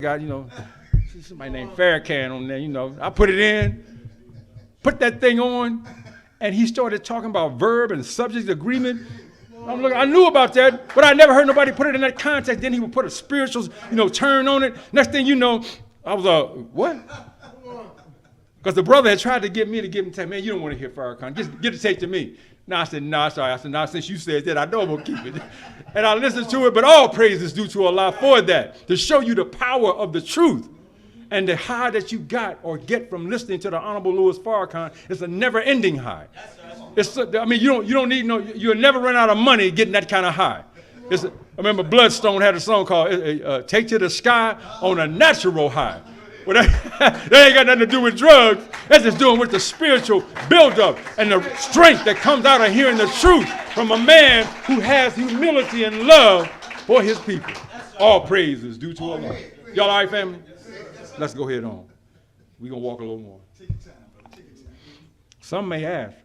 got, somebody named Farrakhan on there, I put it in, put that thing on, and he started talking about verb and subject agreement. I'm looking, I knew about that, but I never heard nobody put it in that context. Then he would put a spiritual, turn on it. Next thing you know, I was what? Because the brother had tried to get me to give him tape. Man, you don't want to hear Farrakhan. Just get the tape to me. No, I said, no, sorry. I said, no, since you said that, I know I'm going to keep it. And I listened to it, but all praise is due to Allah for that, to show you the power of the truth. And the high that you got or get from listening to the Honorable Louis Farrakhan is a never-ending high. You'll never run out of money getting that kind of high. I remember Bloodstone had a song called Take to the Sky on a Natural High. Well, that ain't got nothing to do with drugs. That's just doing with the spiritual buildup and the strength that comes out of hearing the truth from a man who has humility and love for his people. All praise is due to Allah. Y'all all right, family? Let's go ahead on. We're going to walk a little more. Some may ask,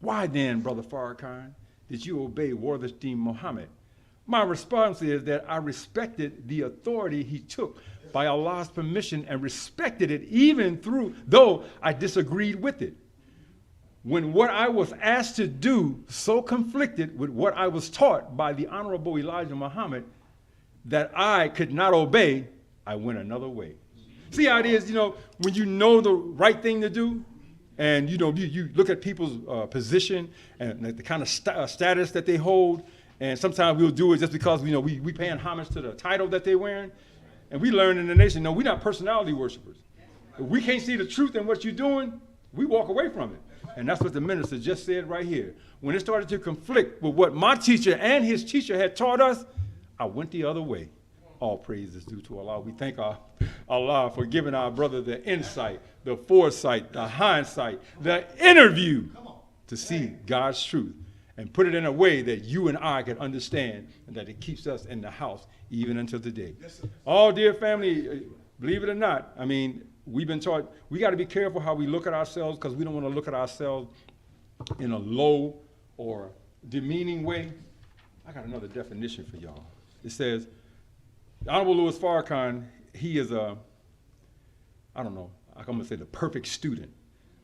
why then, Brother Farrakhan, did you obey Warthasteen Muhammad? My response is that I respected the authority he took by Allah's permission and respected it even though I disagreed with it. When what I was asked to do so conflicted with what I was taught by the Honorable Elijah Muhammad that I could not obey, I went another way. See how it is, when you know the right thing to do, and you look at people's position and the kind of status that they hold, and sometimes we'll do it just because we paying homage to the title that they're wearing. And we learn in the nation, no, we're not personality worshipers. If we can't see the truth in what you're doing, we walk away from it. And that's what the minister just said right here. When it started to conflict with what my teacher and his teacher had taught us, I went the other way. All praise is due to Allah. We thank Allah for giving our brother the insight, the foresight, the hindsight, the interview to see God's truth and put it in a way that you and I can understand and that it keeps us in the house even until today. Yes, all dear family, believe it or not, we've been taught we got to be careful how we look at ourselves because we don't want to look at ourselves in a low or demeaning way. I got another definition for y'all. It says, Honorable Louis Farrakhan, he is I'm going to say the perfect student.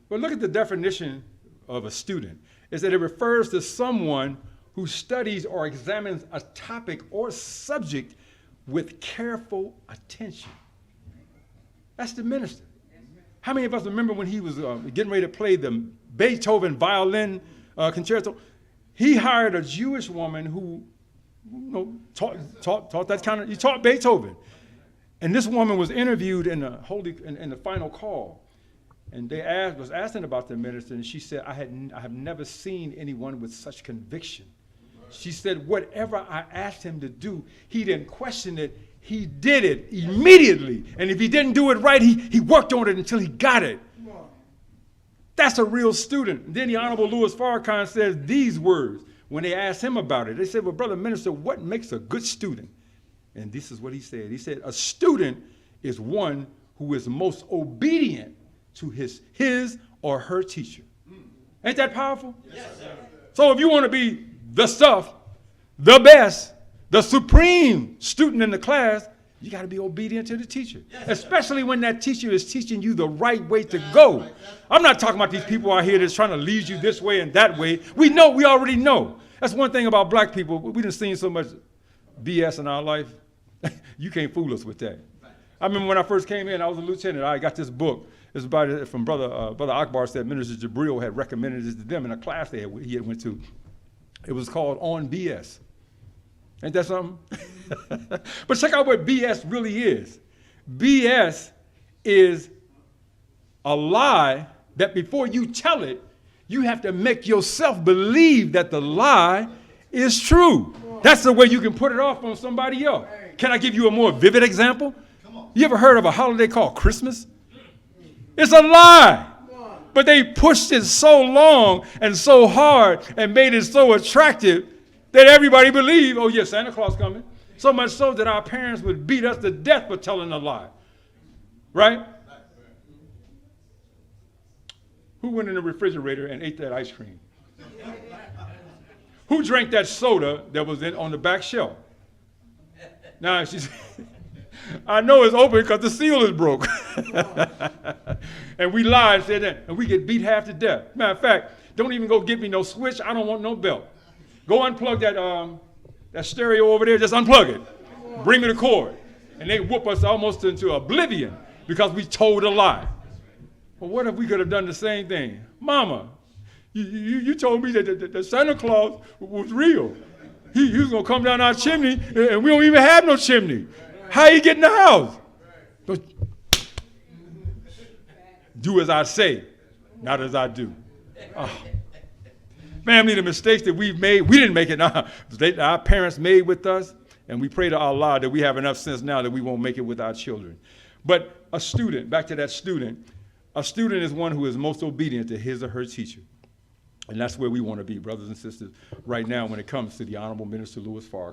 But look at the definition of a student. Is that it refers to someone who studies or examines a topic or subject with careful attention. That's the minister. How many of us remember when he was getting ready to play the Beethoven violin concerto? He hired a Jewish woman who taught that kind of, he taught Beethoven. And this woman was interviewed in the final call. And they was asking about the minister, and she said, I have never seen anyone with such conviction. She said, whatever I asked him to do, he didn't question it. He did it immediately. And if he didn't do it right, he worked on it until he got it. That's a real student. And then the Honorable Louis Farrakhan says these words when they asked him about it. They said, well, Brother Minister, what makes a good student? And this is what he said. He said, a student is one who is most obedient to his or her teacher. Ain't that powerful? Yes, sir. So if you want to be the stuff, the best, the supreme student in the class, you got to be obedient to the teacher, especially when that teacher is teaching you the right way to go. I'm not talking about these people out here that's trying to lead you this way and that way. We already know. That's one thing about black people. We done seen so much BS in our life. You can't fool us with that. I remember when I first came in, I was a lieutenant. I got this book. It's from Brother Akbar said Minister Jabril had recommended it to them in a class he had went to. It was called On BS. Ain't that something? But check out what BS really is. BS is a lie that before you tell it, you have to make yourself believe that the lie is true. That's the way you can put it off on somebody else. Can I give you a more vivid example? You ever heard of a holiday called Christmas? It's a lie. But they pushed it so long and so hard and made it so attractive that everybody believed, oh, yeah, Santa Claus coming. So much so that our parents would beat us to death for telling a lie. Right? Who went in the refrigerator and ate that ice cream? Who drank that soda that was on the back shelf? Now, I know it's open because the seal is broke. And we lied and said that, and we get beat half to death. Matter of fact, don't even go get me no switch. I don't want no belt. Go unplug that stereo over there. Just unplug it. Bring me the cord. And they whoop us almost into oblivion because we told a lie. Well, what if we could have done the same thing? Mama, you told me that Santa Claus was real. He was going to come down our chimney, and we don't even have no chimney. How you get in the house? Do as I say, not as I do. Oh. Family, the mistakes that we've made, we didn't make it. Our parents made with us, and we pray to Allah that we have enough sense now that we won't make it with our children. But a student, back to that student, a student is one who is most obedient to his or her teacher. And that's where we want to be, brothers and sisters, right now when it comes to the Honorable Minister Louis Farrakhan.